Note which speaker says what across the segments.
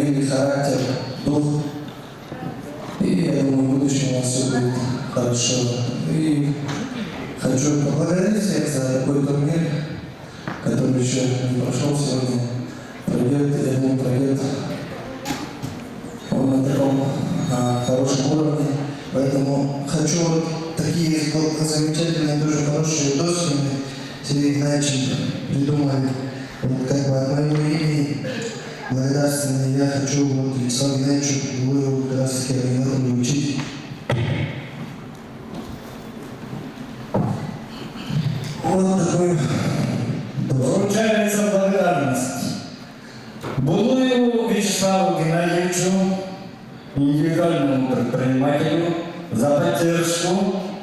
Speaker 1: проявили характер, дух. И я думаю, в будущем у нас все будет хорошо. И хочу поблагодарить всех за такой турнир, который еще не прошел сегодня. Пройдет, я думаю, пройдет он на таком хорошем уровне. Поэтому хочу вот такие замечательные, тоже хорошие доски Сергей Игнатьевич придумали. Вот как бы от моего имени благодарственные я хочу вот Александру Игнатьевичу Гуеву как раз таки учить. Вот такой.
Speaker 2: Вручается благодарность Булуеву Вячеславу Геннадьевичу, индивидуальному предпринимателю, за поддержку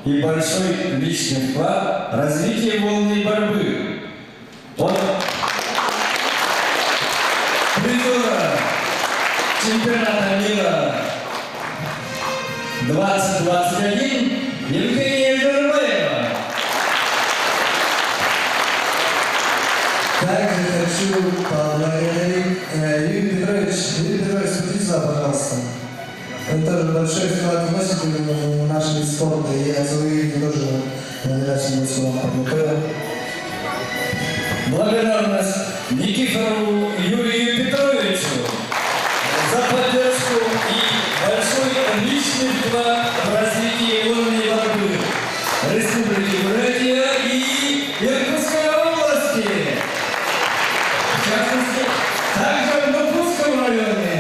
Speaker 2: и большой личный вклад в развитие волны борьбы. От призера чемпионата мира 2021 Евгения Жербаева.
Speaker 1: Также хочу поблагодарить Юрий Петрович. Юрий Петрович, смотрите сюда, пожалуйста. Он тоже большой вклад вносит в наш вид спорта, и я свою имя тоже благодарю вам подготовил.
Speaker 2: Благодарность Никифорову Юрию Петровичу за поддержку и большой личный вклад в развитие волны борьбы Республики Бурятия и Иркутской области. В частности, также в Нургутском районе.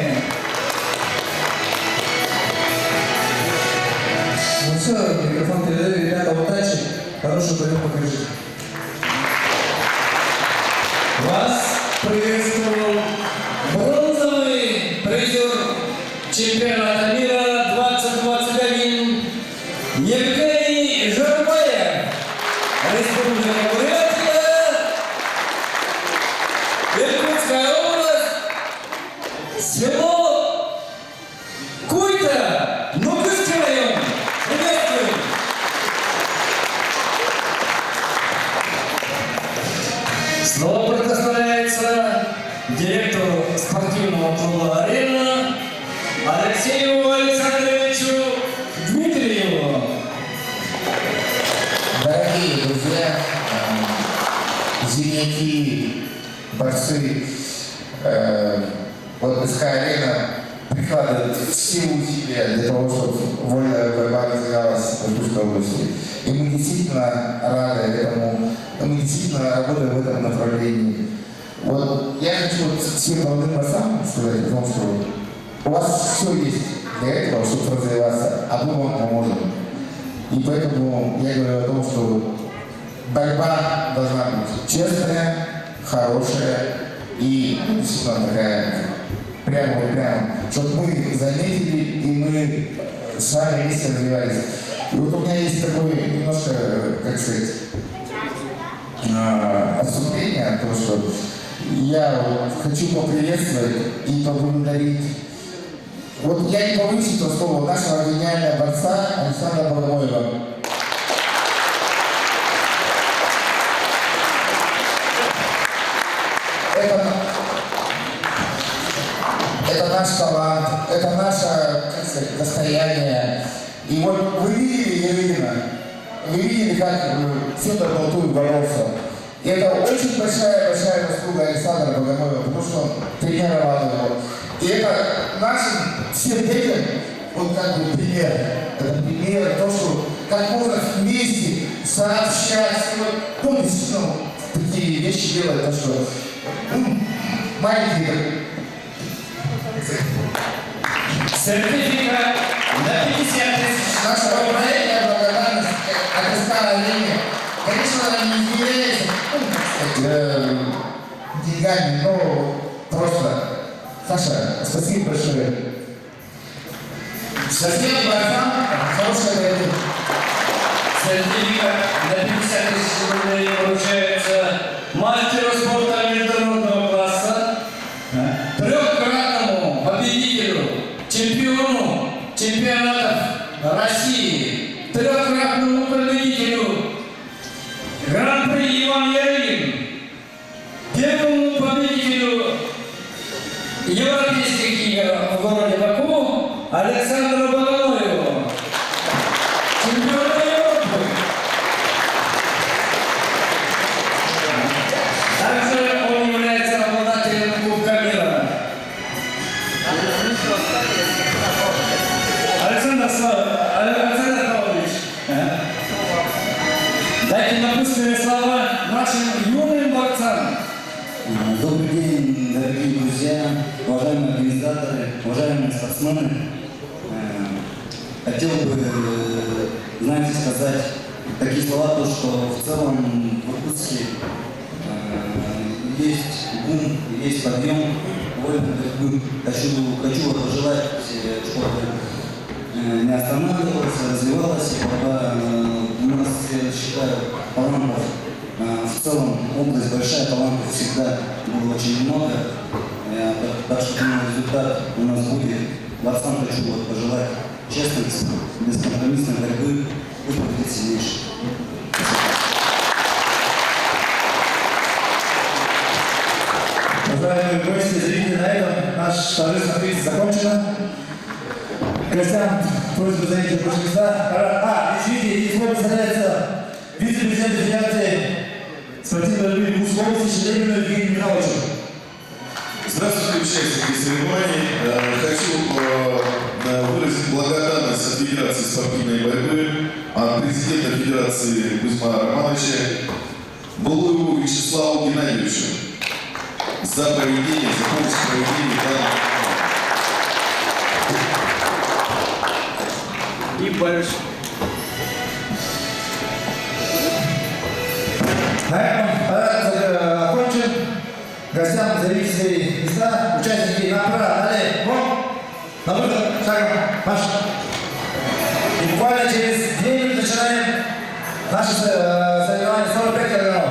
Speaker 1: Ну все, микрофон передаю, ребята, удачи, хорошую борьбу покажите.
Speaker 2: Вас приветствовал бронзовый призер чемпионата мира 2021 Евгений Жербаев, Республика Бурятия, Иркутская область, село Куйта, Нургутский район. Приветствую! Слово предоставляется директору спортивного клуба «Арена» Алексею Александровичу Дмитриеву.
Speaker 3: Дорогие друзья, земляки, борцы, вот СК «Арена» прикладывает все усилия для того, чтобы вольная борьба развивалась в Иркутской области. И мы действительно рады этому, мы действительно работаем в этом направлении. Вот я хочу всем молодым борцам сказать о том, что у вас все есть для этого, чтобы развиваться, а мы вам поможем. И поэтому я говорю о том, что борьба должна быть честная, хорошая и действительно такая прямо, чтобы мы заметили и мы с вами вместе развивались. И вот у меня есть такое немножко, как сказать, отступление, то, что я хочу поприветствовать и поблагодарить. Вот я не повысил то слово нашего гениального борца Александра Богомоева. Это наш талант, это наше, как сказать, достояние. И вот вы видели Елена, вы видели, как Федор Болтуев боролся. И это очень большая заслуга Александра Богомоева, потому что он тренировал его. И это нашим всем детям, вот как бы пример. Это пример, то, что как можно вместе сообщать, вот, действительно, такие вещи делать, то, что маленькие.
Speaker 2: Сертификат на 50 тысяч.
Speaker 3: Наша проявление благодарности от СК «Арена». Конечно, она не измеряется деньгами, но просто. Саша, спасибо большое. Совсем борцам хорошая дорога.
Speaker 2: Сертификат на 50 тысяч рублей вручается мастеру спорта международного класса, трехкратному победителю, чемпиону чемпионатов России, трехкратному победителю Гран-при Иван Ярыгин, первому победителю европейских Александра Богоноева, чемпиона Европы. Также он является обладателем Кубка мира. Александр Павлович, дайте напутственные слова нашим юным борцам.
Speaker 4: Добрый день, дорогие друзья, уважаемые организаторы, уважаемые спортсмены. Хотел бы, знаете, сказать такие слова, то, что в целом в Иркутске есть бум, есть подъем. Хочу пожелать, чтобы не останавливалось, развивалось, и пока у нас, я считаю, талантов в целом область большая, талантов всегда было очень много. Так что результат у нас будет. Борцам хочу пожелать честности, бескомпромиссной борьбы, пусть будет сильнейший.
Speaker 1: Уважаемые гости, зрители, на этом наш торжественный приз закончен. Гостям просьба занять рабочие места. Извините, и слово представляется вице-президент Федерации спортивной борьбы Иркутской области Шелегину Евгению Михайловичу.
Speaker 5: Здравствуйте, участники соревнований. Хочу выразить благодарность от Федерации спортивной борьбы, от президента Федерации Кузьма Романовича Булуеву Вячеславу Геннадьевичу за проведение, за помощь в проведении данного.
Speaker 2: И больше.
Speaker 1: На этом парад окончен. Гостям займите свои места. Участники направо, далее. Вон. На выход. Шагом. Марш. И буквально через 2 минуты начинаем наши соревнования 45 килограммов.